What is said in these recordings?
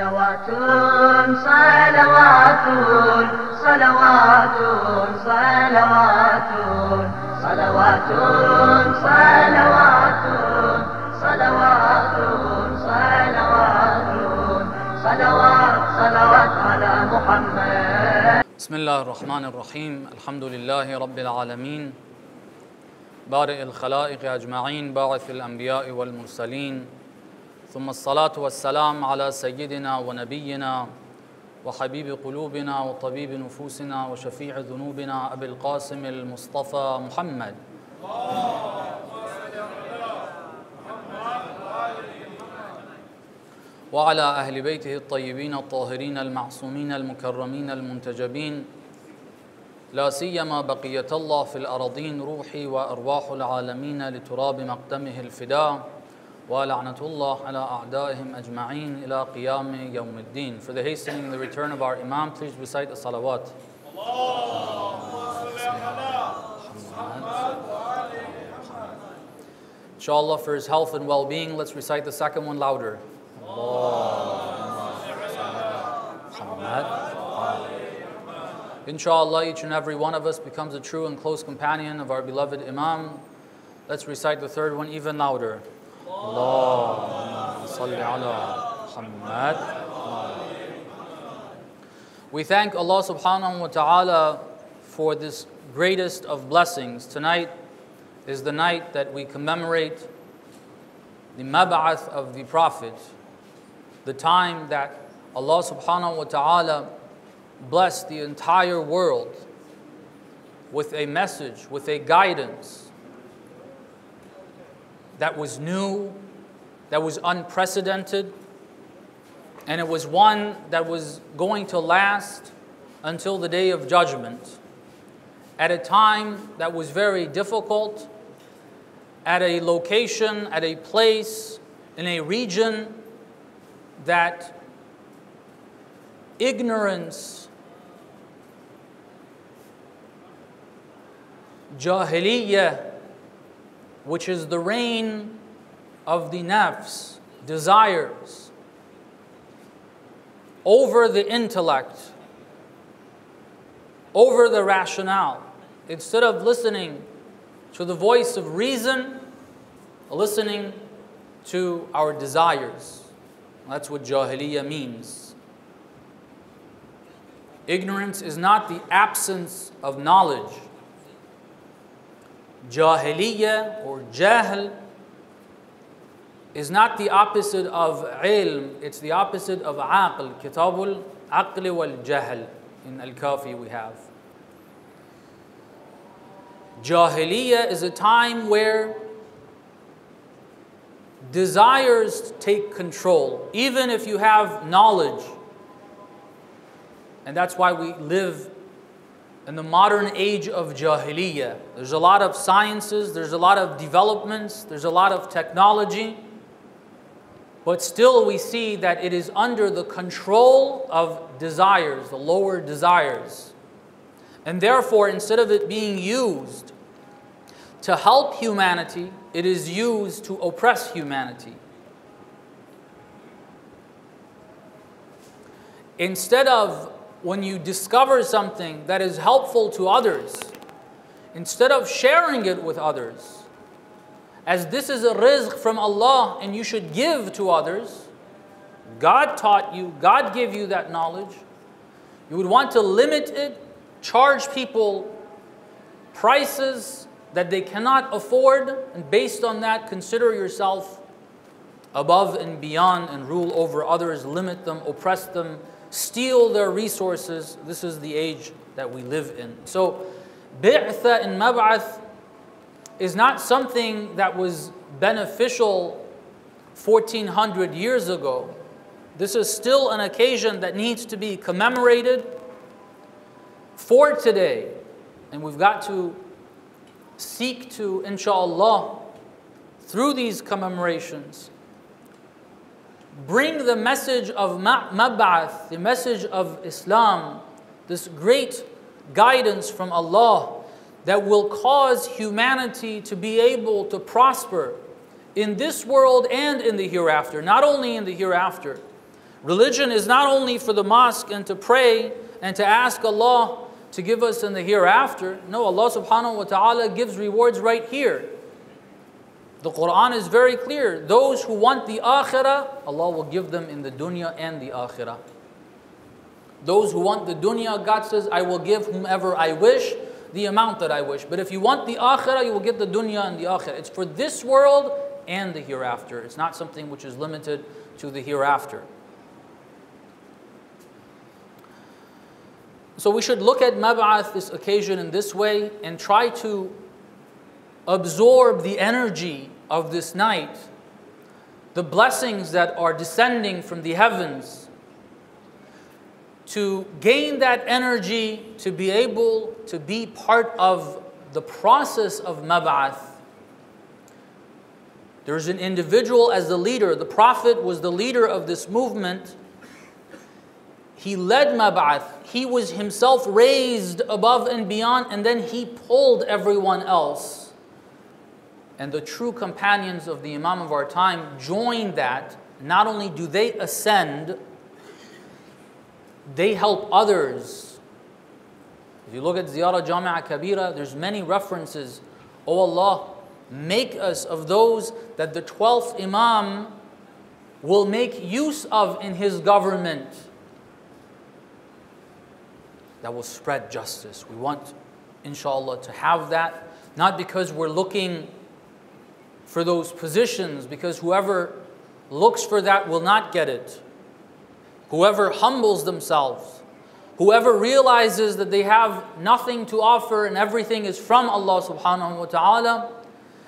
صلوات صلوات صلوات صلوات صلوات صلوات صلوات صلوات صلوات صلوات على محمد. بسم الله الرحمن الرحيم. الحمد لله رب العالمين بارئ الخلائق أجمعين باعث الأنبياء والمرسلين، ثم الصلاة والسلام على سيدنا ونبينا وحبيب قلوبنا وطبيب نفوسنا وشفيع ذنوبنا أبي القاسم المصطفى محمد. وعلى أهل بيته الطيبين الطاهرين المعصومين المكرمين المنتجبين، لا سيما بقية الله في الأراضين، روحي وأرواح العالمين لتراب مقدمه الفداء، ولعنة الله على أعدائهم أجمعين إلى قيام يوم الدين. For the hastening the return of our Imam, please recite the salawat. Inshallah, for his health and well-being, let's recite the second one louder. Inshallah, each and every one of us becomes a true and close companion of our beloved Imam. Let's recite the third one even louder. Allahumma salli ala Muhammad. We thank Allah subhanahu wa ta'ala for this greatest of blessings. Tonight is the night that we commemorate the mab'ath of the Prophet, the time that Allah subhanahu wa ta'ala blessed the entire world with a message, with a guidance that was new, that was unprecedented, and it was one that was going to last until the Day of Judgment, at a time that was very difficult, at a location, at a place, in a region that ignorance, jahiliyyah, which is the reign of the nafs, desires, over the intellect, over the rationale. Instead of listening to the voice of reason, listening to our desires. That's what jahiliyyah means. Ignorance is not the absence of knowledge. Jahiliyyah or jahl is not the opposite of ilm, it's the opposite of aql. Kitabul aqli wal jahl in Al-Kafi we have. Jahiliyyah is a time where desires take control, even if you have knowledge. And that's why we live in the modern age of jahiliyyah. There's a lot of sciences, there's a lot of developments, there's a lot of technology, but still we see that it is under the control of desires, the lower desires. And therefore, instead of it being used to help humanity, it is used to oppress humanity. Instead of, when you discover something that is helpful to others, instead of sharing it with others, as this is a rizq from Allah and you should give to others, God taught you, God gave you that knowledge, you would want to limit it, charge people prices that they cannot afford, and based on that consider yourself above and beyond and rule over others, limit them, oppress them, steal their resources. This is the age that we live in. So, bi'tha and mab'ath is not something that was beneficial 1400 years ago. This is still an occasion that needs to be commemorated for today. And we've got to seek to, inshallah, through these commemorations, bring the message of mab'ath, the message of Islam, this great guidance from Allah that will cause humanity to be able to prosper in this world and in the hereafter. Not only in the hereafter, Religion is not only for the mosque and to pray and to ask Allah to give us in the hereafter. No, Allah subhanahu wa ta'ala gives rewards right here. The Quran is very clear. Those who want the akhirah, Allah will give them in the dunya and the akhirah. Those who want the dunya, God says, I will give whomever I wish, the amount that I wish. But if you want the akhirah, you will get the dunya and the akhirah. It's for this world and the hereafter. It's not something which is limited to the hereafter. So we should look at Mab'ath, this occasion, in this way and try to absorb the energy of this night, the blessings that are descending from the heavens, to gain that energy to be able to be part of the process of Mab'ath. There's an individual as the leader. The Prophet was the leader of this movement. He led Mab'ath. He was himself raised above and beyond, and then he pulled everyone else. And the true companions of the Imam of our time joined that. Not only do they ascend, they help others. If you look at Ziyarah Jami'ah Kabira, there's many references. Oh Allah, make us of those that the 12th Imam will make use of in his government, that will spread justice. We want, inshallah, to have that, not because we're looking for those positions, because whoever looks for that will not get it. Whoever humbles themselves, whoever realizes that they have nothing to offer and everything is from Allah subhanahu wa ta'ala,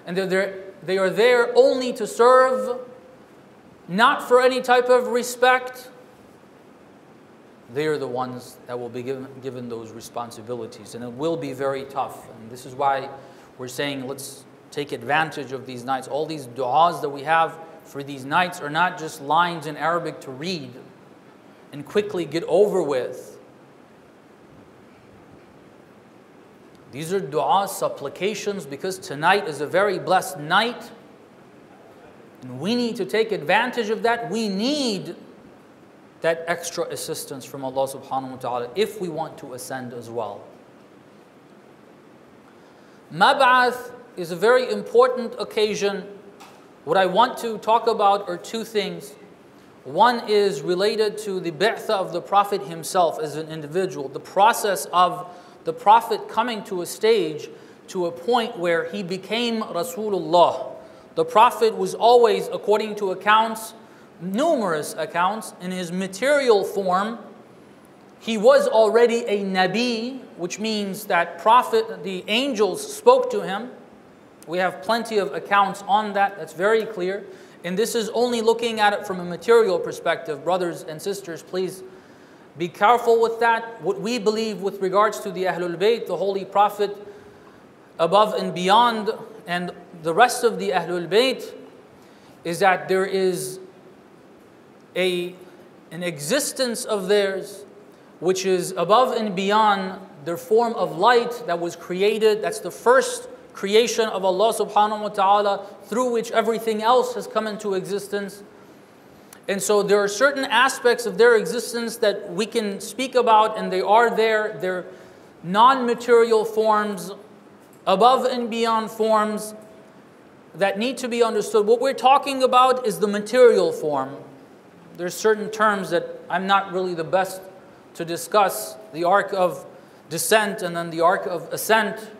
and they are there only to serve, not for any type of respect, they are the ones that will be given those responsibilities. And it will be very tough. And this is why we're saying let's take advantage of these nights. All these du'as that we have for these nights are not just lines in Arabic to read and quickly get over with. These are du'as, supplications, because tonight is a very blessed night. And we need to take advantage of that. We need that extra assistance from Allah subhanahu wa ta'ala if we want to ascend as well. Mab'ath is a very important occasion. What I want to talk about are two things. One is related to the bi'thah of the Prophet himself as an individual, the process of the Prophet coming to a stage, to a point where he became Rasulullah. The Prophet was always, according to accounts, numerous accounts, in his material form, he was already a Nabi, which means that Prophet, the angels spoke to him. We have plenty of accounts on that, that's very clear. And this is only looking at it from a material perspective. Brothers and sisters, please be careful with that. What we believe with regards to the Ahlul Bayt, the Holy Prophet, above and beyond, and the rest of the Ahlul Bayt, is that there is an existence of theirs which is above and beyond their form of light that was created. That's the first creation of Allah subhanahu wa ta'ala, through which everything else has come into existence. And so there are certain aspects of their existence that we can speak about, and they are there. They're non-material forms, above and beyond forms that need to be understood. What we're talking about is the material form. There's certain terms that I'm not really the best to discuss. The arc of descent and then the arc of ascent.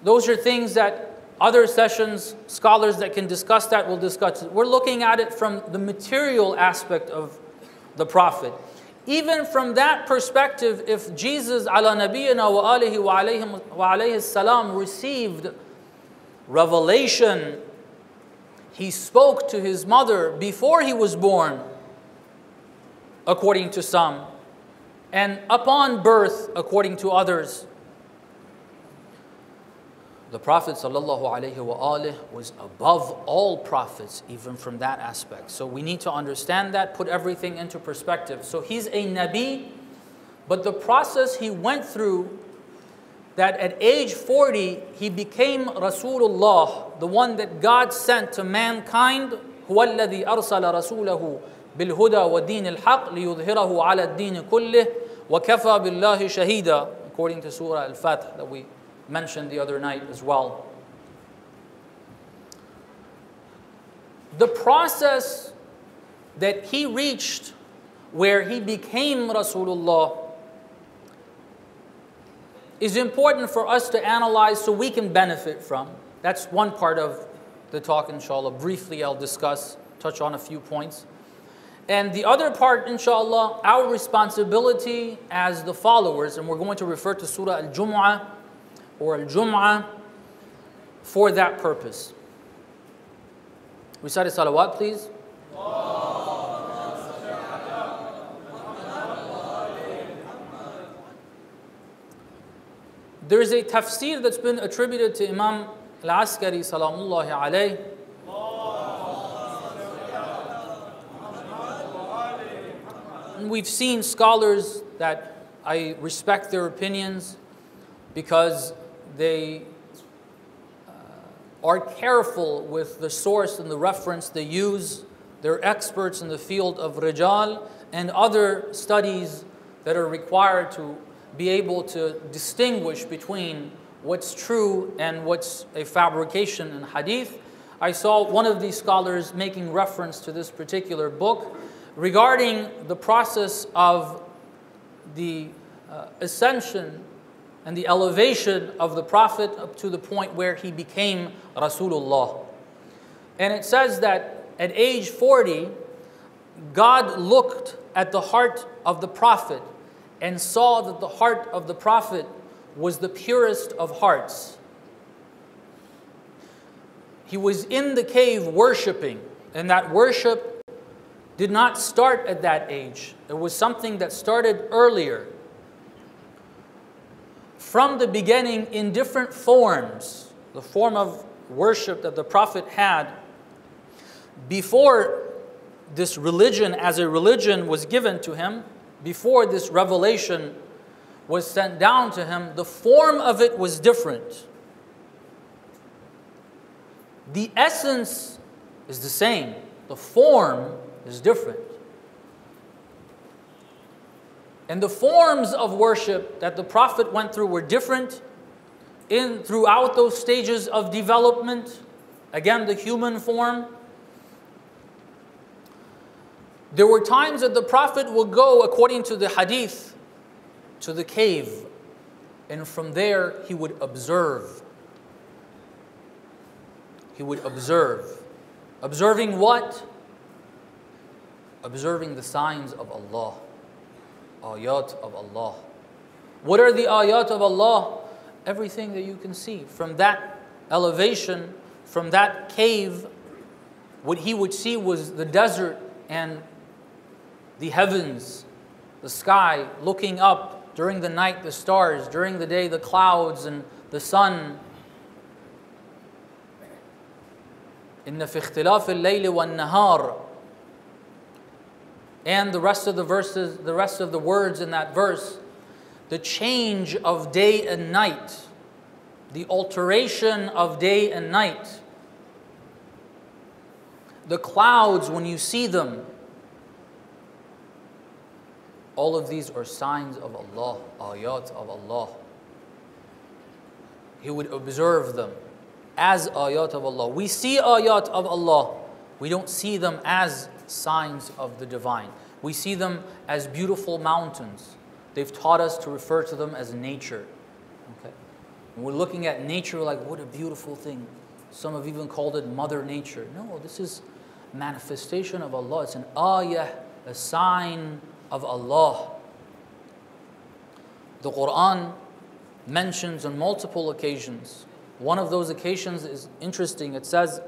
Those are things that other sessions, scholars that can discuss that will discuss it. We're looking at it from the material aspect of the Prophet. Even from that perspective, if Jesus ala nabiyyina wa alihi wa alayhi salam received revelation, he spoke to his mother before he was born, according to some, and upon birth, according to others. The Prophet ﷺ was above all prophets, even from that aspect. So we need to understand that, put everything into perspective. So he's a Nabi, but the process he went through, that at age 40, he became Rasulullah, the one that God sent to mankind. هُوَ الَّذِي أَرْسَلَ رَسُولَهُ بالهدى والدين الحق ليظهره على الدين كله وكفى بالله شهيدا, according to Surah Al-Fath that we mentioned the other night as well. The process that he reached where he became Rasulullah is important for us to analyze so we can benefit from. That's one part of the talk, inshallah. Briefly, I'll touch on a few points. And the other part, inshallah, our responsibility as the followers, and we're going to refer to Surah Al-Jum'ah or Al-Jum'ah for that purpose. Recite a salawat, please. There is a tafsir that's been attributed to Imam Al-Askari, salamullahi alayh. And we've seen scholars that I respect their opinions because they are careful with the source and the reference they use. They're experts in the field of rijal and other studies that are required to be able to distinguish between what's true and what's a fabrication in hadith. I saw one of these scholars making reference to this particular book regarding the process of the ascension and the elevation of the Prophet up to the point where he became Rasulullah. And it says that at age 40, God looked at the heart of the Prophet and saw that the heart of the Prophet was the purest of hearts. He was in the cave worshiping, and that worship did not start at that age. It was something that started earlier. From the beginning, in different forms, the form of worship that the Prophet had before this religion as a religion was given to him, before this revelation was sent down to him, the form of it was different. The essence is the same. The form is different. And the forms of worship that the Prophet went through were different throughout those stages of development. Again, the human form. There were times that the Prophet would go, according to the hadith, to the cave. And from there, he would observe. He would observe. Observing what? Observing the signs of Allah. Ayat of Allah. What are the ayat of Allah? Everything that you can see. From that elevation, from that cave, what he would see was the desert and the heavens, the sky, looking up, during the night the stars, during the day the clouds and the sun. Inna fi ikhtilaf al-layli wan-nahar. And the rest of the verses, the rest of the words in that verse, the change of day and night, the alteration of day and night, the clouds when you see them, all of these are signs of Allah, ayat of Allah. He would observe them as ayat of Allah. We see ayat of Allah. We don't see them as signs of the divine. We see them as beautiful mountains. They've taught us to refer to them as nature. Okay? When we're looking at nature, we're like, what a beautiful thing. Some have even called it Mother Nature. No, this is manifestation of Allah. It's an ayah, a sign of Allah. The Quran mentions on multiple occasions. One of those occasions is interesting. It says,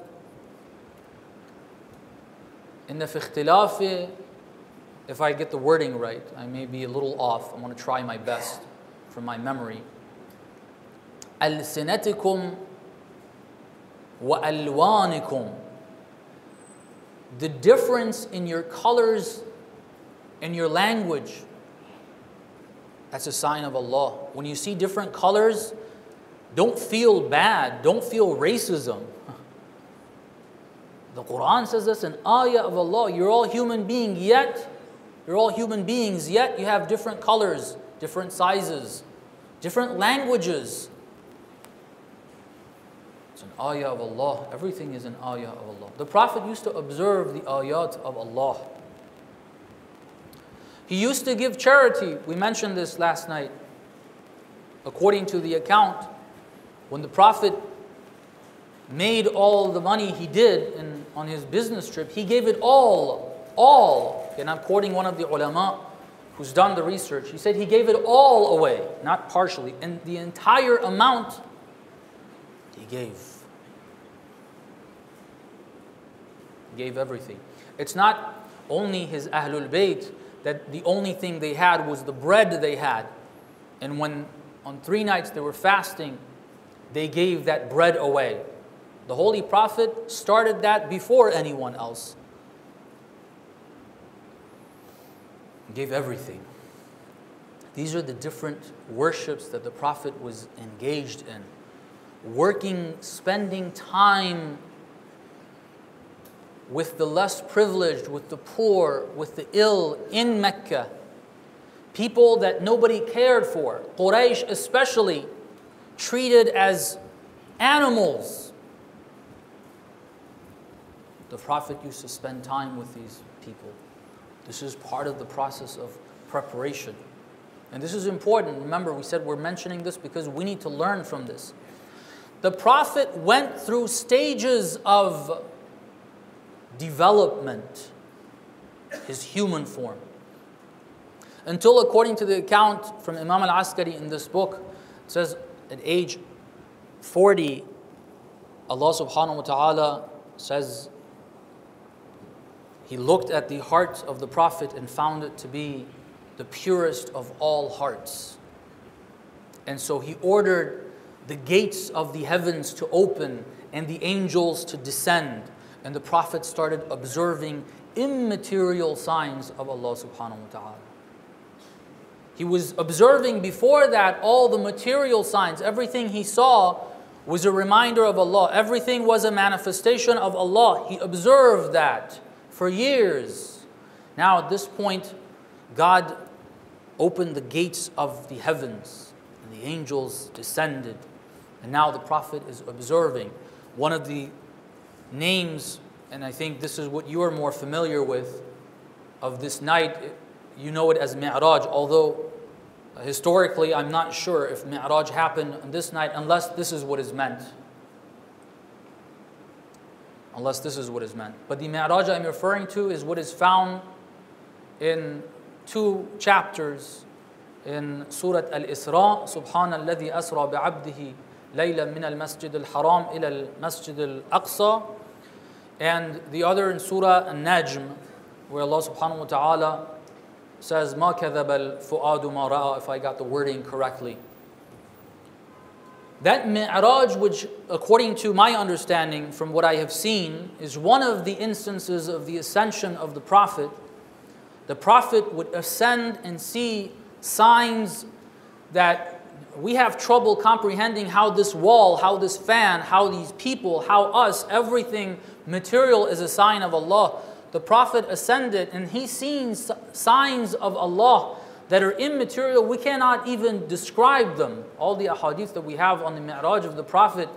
Inna fi ikhtilafi, if I get the wording right, I may be a little off. I want to try my best from my memory. Al-sinatikum wa alwanikum. The difference in your colors and your language, that's a sign of Allah. When you see different colors, don't feel bad. Don't feel racism. The Quran says this, an ayah of Allah. You're all human beings, yet you have different colors, different sizes, different languages. It's an ayah of Allah. Everything is an ayah of Allah. The Prophet used to observe the ayat of Allah. He used to give charity. We mentioned this last night. According to the account, when the Prophet made all the money he did on his business trip, he gave it all. And I'm quoting one of the ulama who's done the research. He said he gave it all away, not partially. And the entire amount he gave. He gave everything. It's not only his Ahlul Bayt that the only thing they had was the bread they had. And when on 3 nights they were fasting, they gave that bread away. The Holy Prophet started that before anyone else. He gave everything. These are the different worships that the Prophet was engaged in. Working, spending time with the less privileged, with the poor, with the ill in Mecca. People that nobody cared for. Quraysh especially, treated as animals. The Prophet used to spend time with these people. This is part of the process of preparation. And this is important. Remember, we said we're mentioning this because we need to learn from this. The Prophet went through stages of development, his human form. Until, according to the account from Imam al-Askari in this book, it says at age 40, Allah subhanahu wa ta'ala says, He looked at the heart of the Prophet and found it to be the purest of all hearts. And so He ordered the gates of the heavens to open and the angels to descend. And the Prophet started observing immaterial signs of Allah subhanahu wa ta'ala. He was observing before that all the material signs. Everything he saw was a reminder of Allah. Everything was a manifestation of Allah. He observed that for years. Now at this point, God opened the gates of the heavens and the angels descended. And now the Prophet is observing. One of the names, and I think this is what you are more familiar with, of this night, you know it as Mi'raj, although historically I'm not sure if Mi'raj happened on this night unless this is what is meant. Unless this is what is meant. But the Mi'raj I'm referring to is what is found in 2 chapters in Surah Al-Isra, Subhana alladhi asra bi'abdihi layla min al-masjid al-haram ila al-masjid al-aqsa, and the other in Surah An-Najm, where Allah subhanahu wa ta'ala says, Ma kadhaba al-fu'adu ma ra'a, if I got the wording correctly. That Mi'raj, which according to my understanding from what I have seen, is one of the instances of the ascension of the Prophet. The Prophet would ascend and see signs that we have trouble comprehending, how this wall, how this fan, how these people, how us, everything material is a sign of Allah. The Prophet ascended and he seen signs of Allah that are immaterial. We cannot even describe them. All the ahadith that we have on the Mi'raj of the Prophet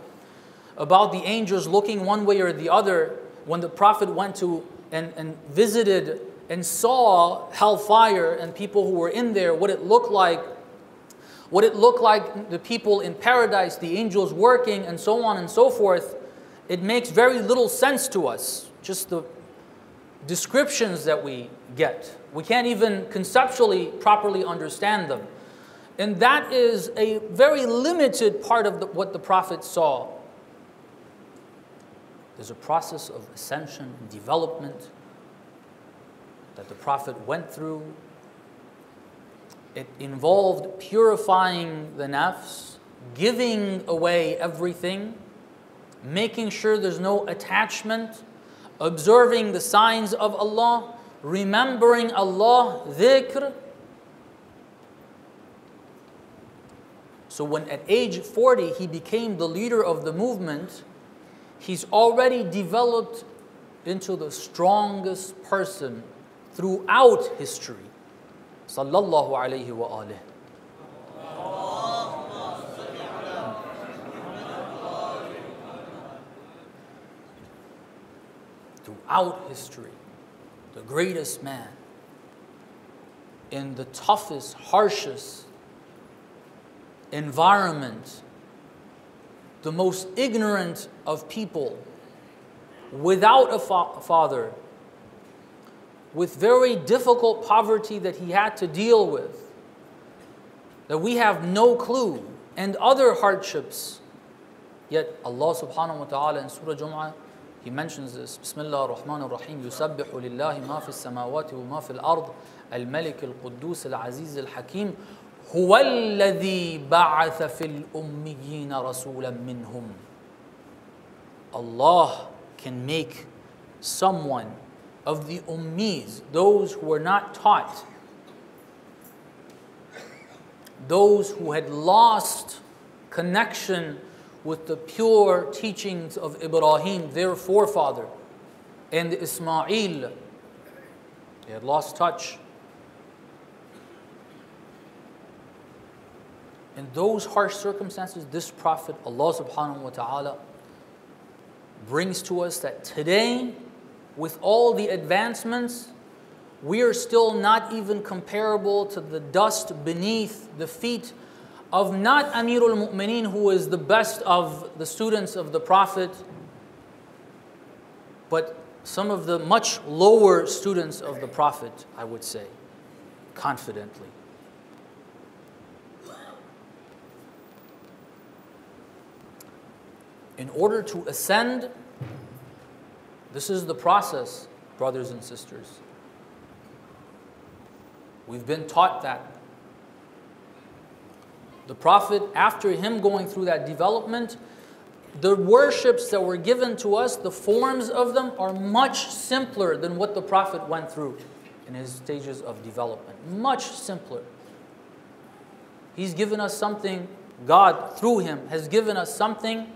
about the angels looking one way or the other, when the Prophet went to and visited and saw hellfire and people who were in there, what it looked like the people in paradise, the angels working, and so on and so forth, it makes very little sense to us. Just the descriptions that we get. We can't even conceptually properly understand them. And that is a very limited part of what the Prophet saw. There's a process of ascension and development that the Prophet went through. It involved purifying the nafs, giving away everything, making sure there's no attachment, observing the signs of Allah, remembering Allah, dhikr. So when at age 40 he became the leader of the movement, he's already developed into the strongest person throughout history. Sallallahu alayhi wa alihi. Throughout history, the greatest man in the toughest, harshest environment, the most ignorant of people, without a father, with very difficult poverty that he had to deal with, that we have no clue, and other hardships. Yet Allah subhanahu wa ta'ala in Surah Jum'ah, He mentions this. Bismillah ar-Rahman ar-Rahim. يُسَبِّحُ لِلَّهِ مَا فِي السَّمَاوَاتِ وَمَا فِي الْأَرْضِ الْمَلِكِ الْقُدُّوسِ الْعَزِيزِ الْحَكِيمِ هُوَ الَّذِي بَعَثَ فِي الْأُمِّيِّينَ رَسُولًا مِّنْهُمْ. Allah can make someone of the ummis, those who were not taught, those who had lost connection with the pure teachings of Ibrahim, their forefather, and Ismail. They had lost touch. In those harsh circumstances, this Prophet, Allah subhanahu wa ta'ala, brings to us that today, with all the advancements, we are still not even comparable to the dust beneath the feet of not Amirul Mu'mineen, who is the best of the students of the Prophet, but some of the much lower students of the Prophet, I would say, confidently. In order to ascend, this is the process, brothers and sisters. We've been taught that. The Prophet, after him going through that development, the worships that were given to us, the forms of them are much simpler than what the Prophet went through in his stages of development. Much simpler. He's given us something, God through him has given us something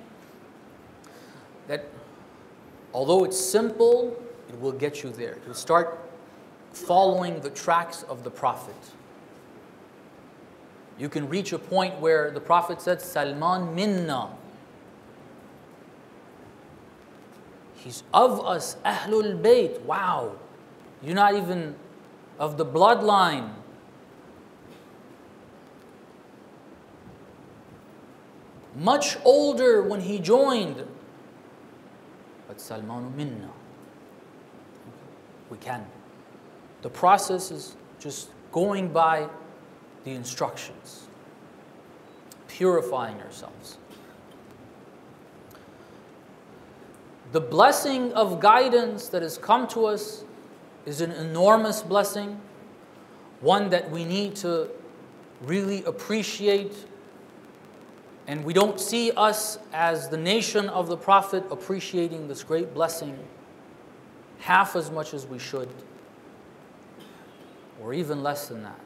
that, although it's simple, it will get you there. You'll start following the tracks of the Prophet. You can reach a point where the Prophet said, Salman minna. He's of us, Ahlul Bayt. Wow. You're not even of the bloodline. Much older when he joined. But Salman minna. We can. The process is just going by the instructions, purifying ourselves. The blessing of guidance that has come to us is an enormous blessing, one that we need to really appreciate. And we don't see us as the nation of the Prophet appreciating this great blessing half as much as we should, or even less than that.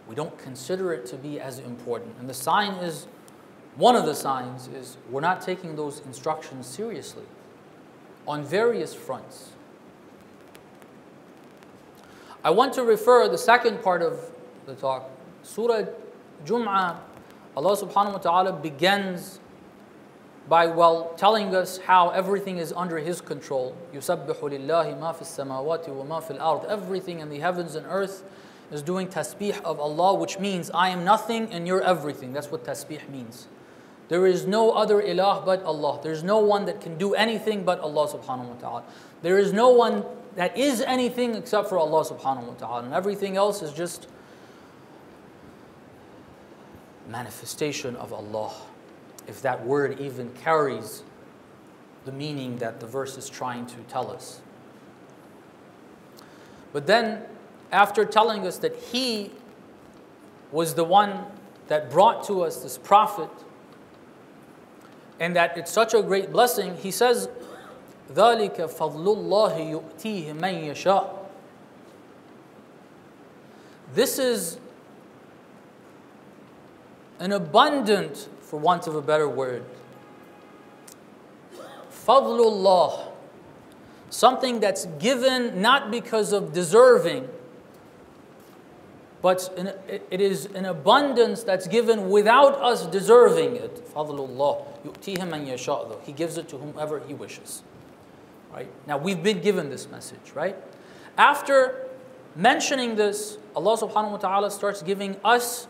We don't consider it to be as important. And the sign is, one of the signs is, we're not taking those instructions seriously on various fronts. I want to refer the second part of the talk. Surah Jum'ah, Allah subhanahu wa ta'ala begins by, telling us how everything is under His control. يُسَبِّحُ لِلَّهِ مَا فِي السَّمَاوَاتِ وَمَا فِي الْأَرْضِ. Everything in the heavens and earth is doing tasbih of Allah, which means I am nothing and you're everything. That's what tasbih means. There is no other ilah but Allah. There's no one that can do anything but Allah subhanahu wa ta'ala. There is no one that is anything except for Allah subhanahu wa ta'ala. And everything else is just manifestation of Allah, if that word even carries the meaning that the verse is trying to tell us. But then, after telling us that He was the one that brought to us this Prophet, and that it's such a great blessing, He says, ذَلِكَ فَضْلُ اللَّهِ يُؤْتِيهِ مَنْ يَشَاءُ. This is an abundant, for want of a better word, Fadlullah. Something that's given not because of deserving, but it is an abundance that's given without us deserving it. Fadlullah. Yu'tihi man yasha'. He gives it to whomever He wishes. Right? Now we've been given this message, right? After mentioning this, Allah subhanahu wa ta'ala starts giving us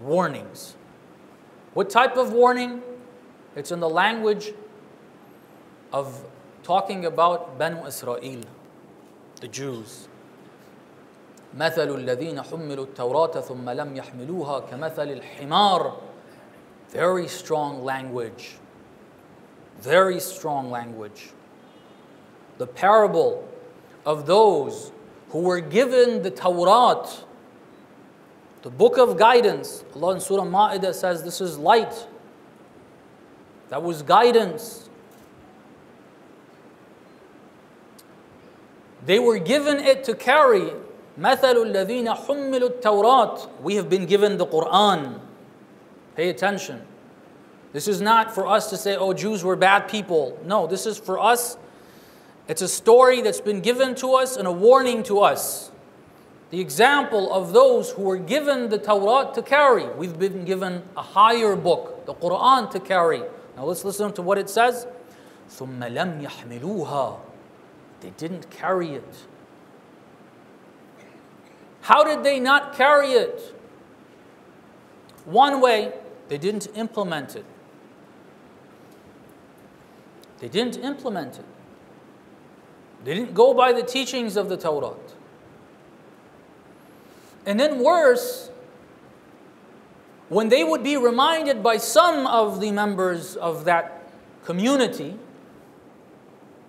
warnings. What type of warning? It's in the language of talking about Banu Israel, the Jews. مثل الذين حملوا التوراة ثم لم يحملوها كمثل الحمار. Very strong language. Very strong language. The parable of those who were given the Tawrat, the book of guidance. Allah in Surah Ma'idah says this is light. That was guidance. They were given it to carry. مَثَلُ الَّذِينَ حُمِّلُوا التَّوْرَاتِ. We have been given the Quran. Pay attention. This is not for us to say, oh, Jews were bad people. No, this is for us. It's a story that's been given to us and a warning to us. The example of those who were given the Tawrat to carry. We've been given a higher book, the Quran, to carry. Now let's listen to what it says. ثُمَّ لَمْ يَحْمِلُوهَا. They didn't carry it. How did they not carry it? One way, they didn't implement it. They didn't implement it. They didn't go by the teachings of the Tawrat. And then worse, when they would be reminded by some of the members of that community,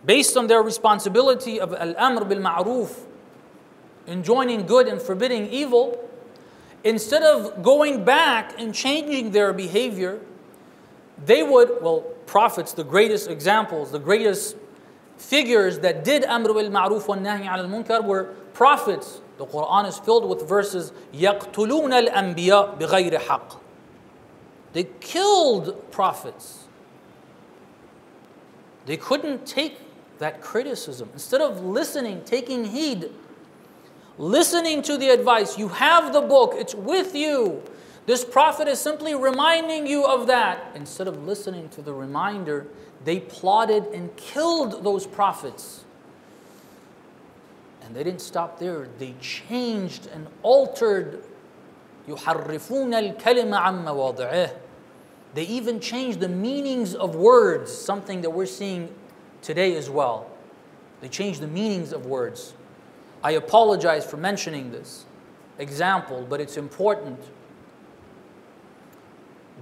based on their responsibility of al-amr bil-ma'ruf, enjoining good and forbidding evil, instead of going back and changing their behavior, they would, prophets, the greatest examples, the greatest figures that did amr bil-ma'ruf wa nahy al-munkar were prophets. The Quran is filled with verses, يَقْتُلُونَ الْأَنْبِيَاء بِغَيْرِ حَقٍّ. They killed prophets. They couldn't take that criticism. Instead of listening, taking heed, listening to the advice, you have the book, it's with you. This prophet is simply reminding you of that. Instead of listening to the reminder, they plotted and killed those prophets. And they didn't stop there. They changed and altered. يُحَرِّفُونَ الْكَلِمَ عَمَّ مَوَاضِعِهِ. They even changed the meanings of words, something that we're seeing today as well. They changed the meanings of words. I apologize for mentioning this example, but it's important.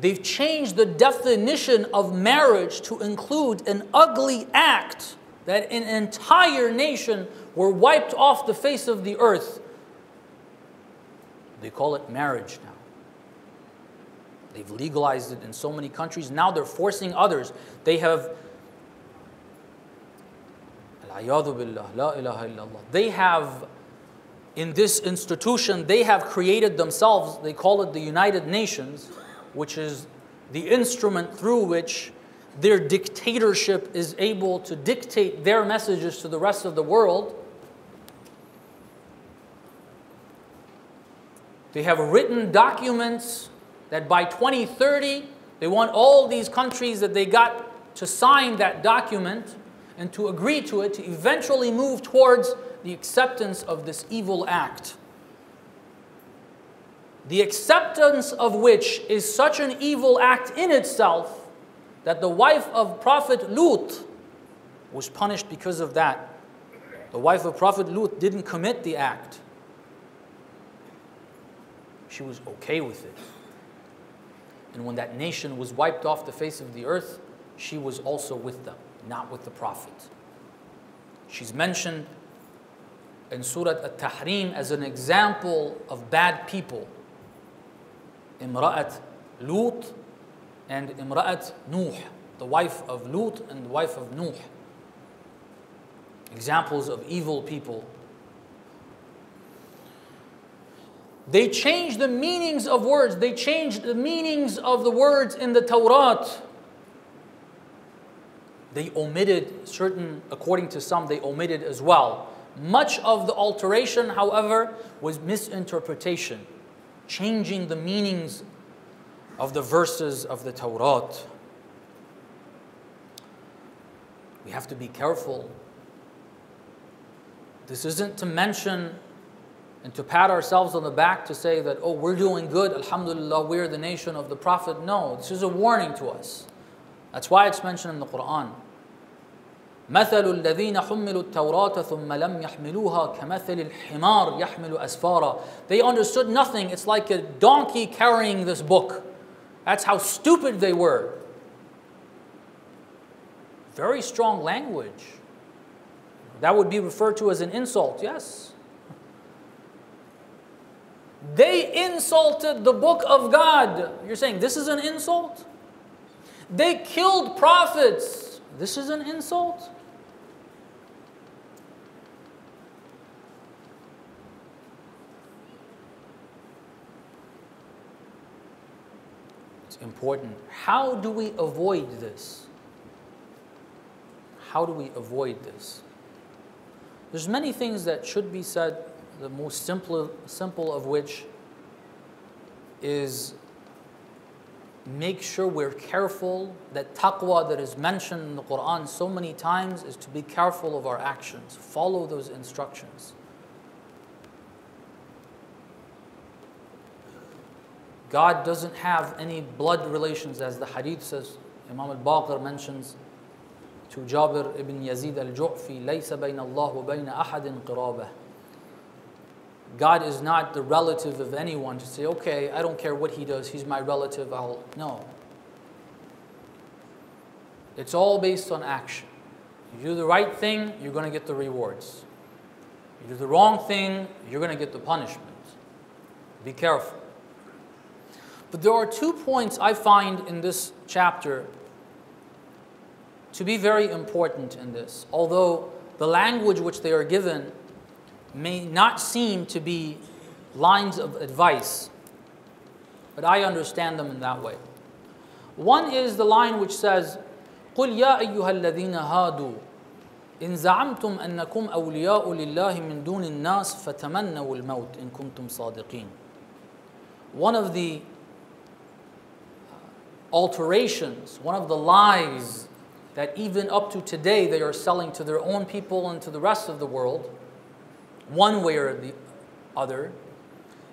They've changed the definition of marriage to include an ugly act that an entire nation were wiped off the face of the earth. They call it marriage now. They've legalized it in so many countries. Now they're forcing others. They have, they have, in this institution, they have created themselves, they call it the United Nations, which is the instrument through which their dictatorship is able to dictate their messages to the rest of the world. They have written documents that by 2030, they want all these countries that they got to sign that document and to agree to it, to eventually move towards the acceptance of this evil act. The acceptance of which is such an evil act in itself that the wife of Prophet Lut was punished because of that. The wife of Prophet Lut didn't commit the act. She was okay with it. And when that nation was wiped off the face of the earth, she was also with them, not with the Prophet. She's mentioned in Surah At-Tahrim as an example of bad people. Imra'at Lut and Imra'at Nuh, the wife of Lut and the wife of Nuh. Examples of evil people. They changed the meanings of words. They changed the meanings of the words in the Tawrat. they omitted certain, according to some, they omitted as well. Much of the alteration, however, was misinterpretation, changing the meanings of the verses of the Torah. We have to be careful. This isn't to mention and to pat ourselves on the back to say that, oh, we're doing good, alhamdulillah, we're the nation of the Prophet. No, this is a warning to us. That's why it's mentioned in the Quran. مَثَلُ الَّذِينَ حُمِّلُوا التَّوْرَاةَ ثُمَّ لَمْ يَحْمِلُوهَا كَمَثَلِ الْحِمَارِ يَحْمِلُ أَسْفَارًا. They understood nothing. It's like a donkey carrying this book. That's how stupid they were. Very strong language. That would be referred to as an insult, yes. They insulted the book of God. You're saying this is an insult? They killed prophets. This is an insult? It's important. How do we avoid this? How do we avoid this? There's many things that should be said, the most simple of which is make sure we're careful that taqwa that is mentioned in the Quran so many times is to be careful of our actions. Follow those instructions. God doesn't have any blood relations, as the hadith says. Imam al-Baqir mentions to Jabir ibn Yazid al-Ju'fi, لَيْسَ بَيْنَ اللَّهِ وَبَيْنَ أَحَدٍ قِرَابَةٍ. God is not the relative of anyone to say, okay, I don't care what he does, he's my relative, no. It's all based on action. You do the right thing, you're going to get the rewards. You do the wrong thing, you're going to get the punishment. Be careful. But there are 2 points I find in this chapter to be very important in this. Although the language which they are given may not seem to be lines of advice, but I understand them in that way. One is the line which says, قُلْ يَا أَيُّهَا الَّذِينَ هَادُوا إِن زَعَمْتُمْ أَنَّكُمْ أَوْلِيَاءُ لِلَّهِ مِن دُونِ النَّاسِ فَتَمَنَّوُا الْمَوْتِ إِن كُنتُمْ صَادِقِينَ. One of the alterations, one of the lies that even up to today they are selling to their own people and to the rest of the world, one way or the other,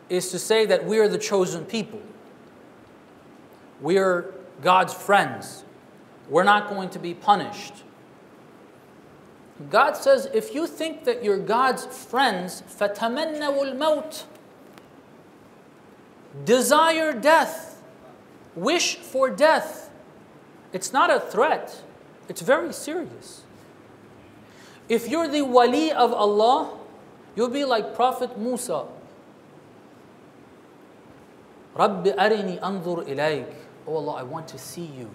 is to say that we are the chosen people. We are God's friends. We're not going to be punished. God says, if you think that you're God's friends, فَتَمَنَّوُا الْمَوْتِ. Desire death. Wish for death. It's not a threat. It's very serious. If you're the wali of Allah, you'll be like Prophet Musa. رَبِّ أَرِنِي أَنظُرْ إِلَيْكَ. Oh Allah, I want to see you.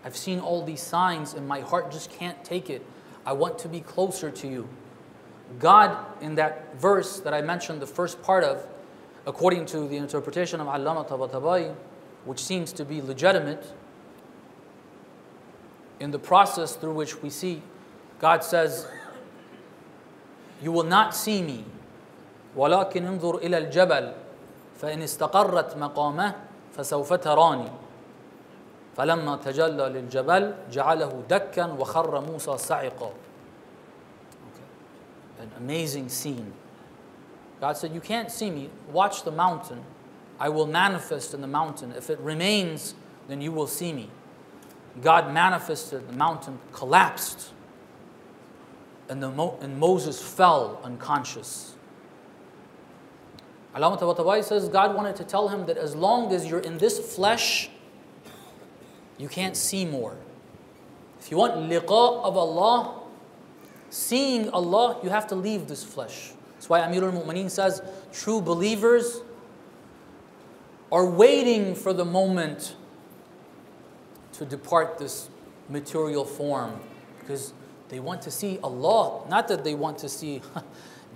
I've seen all these signs and my heart just can't take it. I want to be closer to you. God, in that verse that I mentioned the first part of, according to the interpretation of Allama Tabatabai, which seems to be legitimate, in the process through which we see, God says, you will not see me. وَلَكِنْ انظُرْ إِلَى الْجَبَلِ فَإِنِ اسْتَقَرَّتْ مَقَامَهُ فَسَوْفَ تَرَانِي فَلَمَّا تَجَلَّى لِلْجَبَلِ جَعَلَهُ دَكًّا وَخَرَّ مُوسَى صَعِقًا. An amazing scene. God said, you can't see me. Watch the mountain. I will manifest in the mountain. If it remains, then you will see me. God manifested, the mountain collapsed, and Moses fell unconscious. Allama Tabatabai says God wanted to tell him that as long as you're in this flesh, you can't see more. If you want liqa of Allah, seeing Allah, you have to leave this flesh. That's why Amirul Mu'mineen says true believers are waiting for the moment to depart this material form, because they want to see Allah. Not that they want to see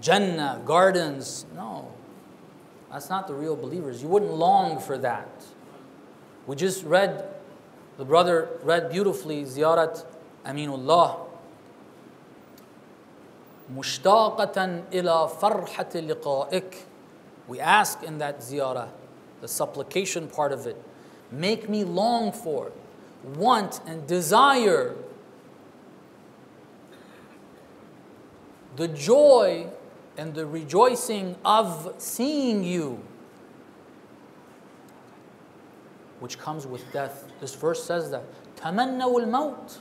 Jannah, gardens. No, that's not the real believers. You wouldn't long for that. We just read, the brother read beautifully, Ziyarat Aminullah, mushtaqatan ila farhat liqa'ik. We ask in that ziyarah, the supplication part of it, make me long for, want and desire the joy and the rejoicing of seeing you, which comes with death. This verse says that. تَمَنَّوُا الْمَوْتِ.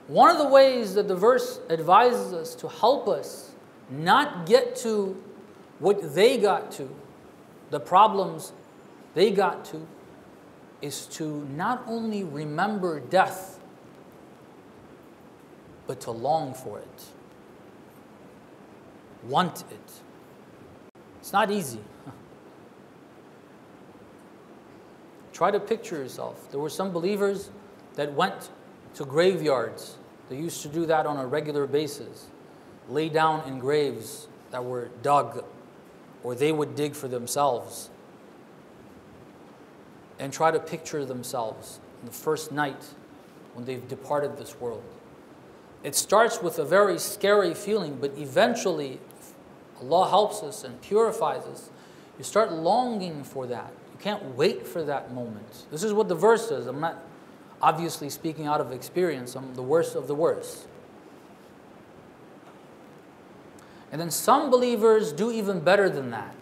One of the ways that the verse advises us to help us not get to what they got to, the problems they got to, is to not only remember death, but to long for it, want it. It's not easy. Try to picture yourself. There were some believers that went to graveyards. They used to do that on a regular basis. Lay down in graves that were dug, or they would dig for themselves. And try to picture themselves on the first night when they've departed this world. It starts with a very scary feeling, but eventually, if Allah helps us and purifies us, you start longing for that. You can't wait for that moment. This is what the verse says. I'm not obviously speaking out of experience. I'm the worst of the worst. And then some believers do even better than that.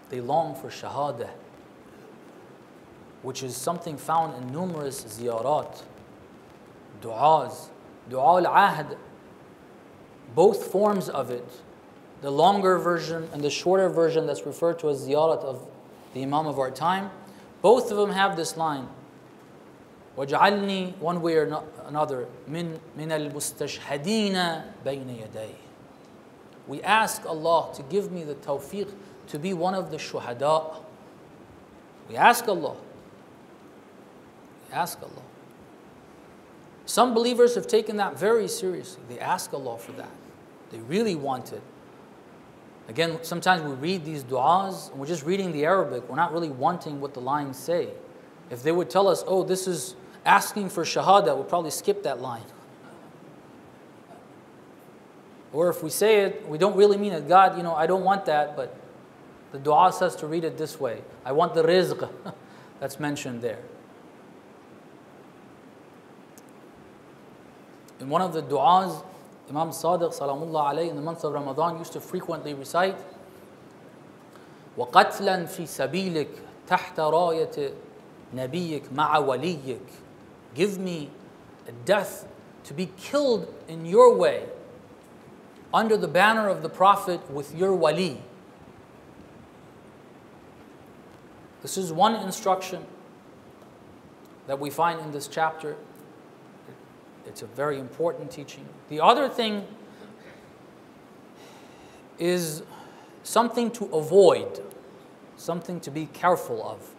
They long for shahada, which is something found in numerous ziyarat, du'as, du'a al-ahd, both forms of it, the longer version and the shorter version that's referred to as ziyarat of the Imam of our time, both of them have this line, وَجْعَلْنِي, one way or another, مِنَ الْمُسْتَشْهَدِينَ بَيْنَ يَدَيْهِ. We ask Allah to give me the tawfiq to be one of the shuhada. We ask Allah. We ask Allah. Some believers have taken that very seriously. They ask Allah for that. They really want it. Again, sometimes we read these du'as and we're just reading the Arabic. We're not really wanting what the lines say. If they would tell us, oh, this is asking for shahada, we'll probably skip that line. Or if we say it, we don't really mean it. God, I don't want that, but the dua says to read it this way. I want the rizq that's mentioned there. In one of the du'as, Imam Sadiq salamullah alayhi in the month of Ramadan used to frequently recite, وَقَتْلًا فِي سَبِيلِكَ تَحْتَ رَايَةِ نَبِيِّكَ مَعَ وَلِيِّكَ. Give me a death to be killed in your way, under the banner of the Prophet with your wali. This is one instruction that we find in this chapter. It's a very important teaching. The other thing is something to avoid, something to be careful of.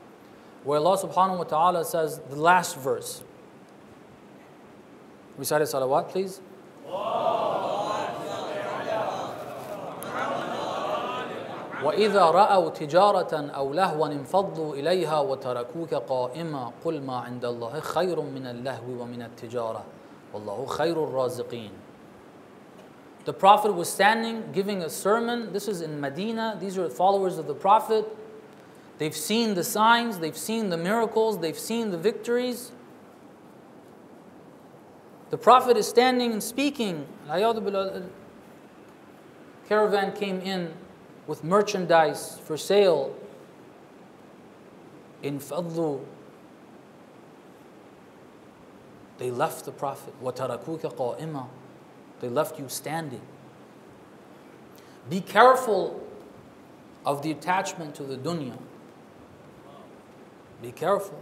Where Allah subhanahu wa ta'ala says, the last verse. Recite a salawat, please. وَإِذَا رَأَوْا تِجَارَةً أَوْ لَهْوًا انفَضُّوا إِلَيْهَا وَتَرَكُوكَ قَائِمًا قُلْ مَا عِنْدَ اللَّهِ خَيْرٌ مِنَ اللَّهْوِ وَمِنَ التِّجَارَةِ وَاللَّهُ خَيْرُ الرَّازِقِينَ. The Prophet was standing giving a sermon. This is in Medina. These are followers of the Prophet. They've seen the signs, they've seen the miracles, they've seen the victories. The Prophet is standing and speaking. Caravan came in with merchandise for sale. In fadlu, they left the Prophet. وَتَرَكُوكَ قَائِمًا. They left you standing. Be careful of the attachment to the dunya. Be careful.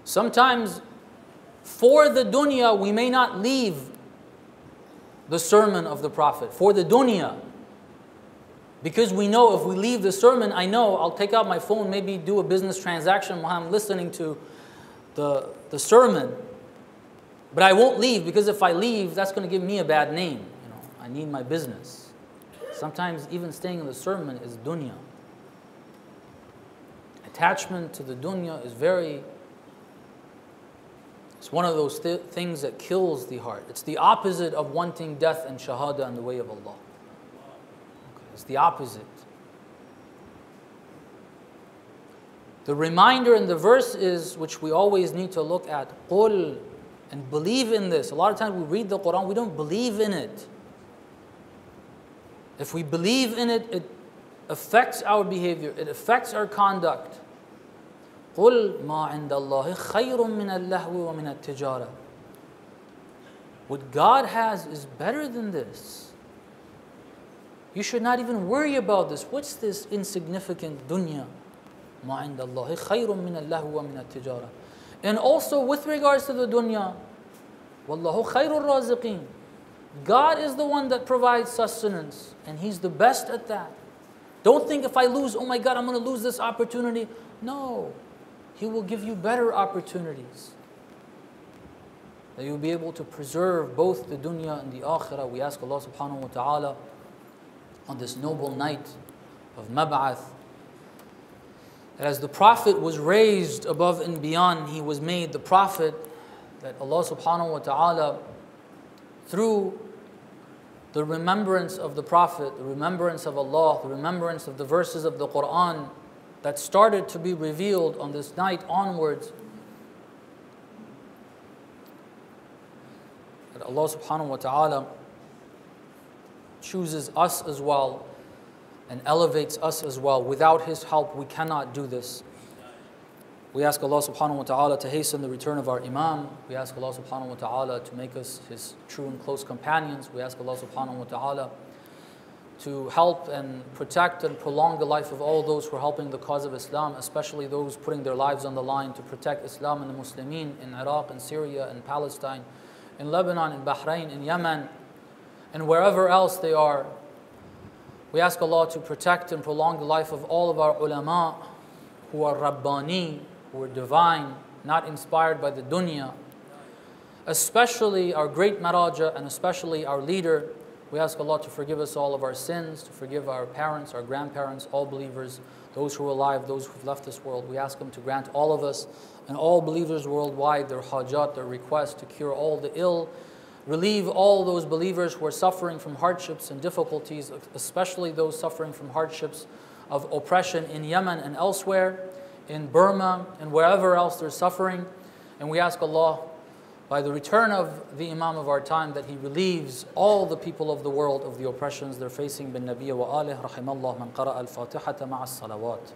Sometimes for the dunya we may not leave the sermon of the Prophet. For the dunya. Because we know if we leave the sermon, I know I'll take out my phone, maybe do a business transaction while I'm listening to the sermon. But I won't leave, because if I leave, that's going to give me a bad name. I need my business. Sometimes even staying in the sermon is dunya. Attachment to the dunya is it's one of those things that kills the heart. It's the opposite of wanting death and shahada in the way of Allah. Okay, it's the opposite. The reminder in the verse is, which we always need to look at, قُل, and believe in this. A lot of times we read the Quran, we don't believe in it. If we believe in it, it affects our behavior, it affects our conduct. قُل مَا عِنْدَ اللَّهِ خَيْرٌ مِّنَ اللَّهْوِ وَمِنَ التِّجَارَةِ. What God has is better than this. You should not even worry about this. What's this insignificant dunya? مَا عِنْدَ اللَّهِ خَيْرٌ مِّنَ اللَّهْوِ وَمِنَ التِّجَارَةِ. And also with regards to the dunya, وَاللَّهُ خَيْرُ الرَّازِقِينَ. God is the one that provides sustenance, and He's the best at that. Don't think if I lose, oh my God, I'm going to lose this opportunity. No, He will give you better opportunities. That you'll be able to preserve both the dunya and the akhirah. We ask Allah subhanahu wa ta'ala on this noble night of Mab'ath, that as the Prophet was raised above and beyond, he was made the Prophet, that Allah subhanahu wa ta'ala, through the remembrance of the Prophet, the remembrance of Allah, the remembrance of the verses of the Quran that started to be revealed on this night onwards, that Allah subhanahu wa ta'ala chooses us as well and elevates us as well. Without His help, we cannot do this. We ask Allah subhanahu wa ta'ala to hasten the return of our Imam. We ask Allah subhanahu wa ta'ala to make us His true and close companions. We ask Allah subhanahu wa ta'ala to help and protect and prolong the life of all those who are helping the cause of Islam, especially those putting their lives on the line to protect Islam and the Muslimin in Iraq and Syria and Palestine, in Lebanon, in Bahrain, in Yemen, and wherever else they are. We ask Allah to protect and prolong the life of all of our ulama who are Rabbani, who are divine, not inspired by the dunya. Especially our great Meraj and especially our leader. We ask Allah to forgive us all of our sins, to forgive our parents, our grandparents, all believers, those who are alive, those who have left this world. We ask Him to grant all of us and all believers worldwide their hajat, their requests, to cure all the ill, relieve all those believers who are suffering from hardships and difficulties, especially those suffering from hardships of oppression in Yemen and elsewhere, in Burma and wherever else they're suffering. And we ask Allah, by the return of the Imam of our time, that He relieves all the people of the world of the oppressions they're facing. Bin Nabiyya wa alih, rahimallah man qara'a al-Fatihata ma'a as-salawat.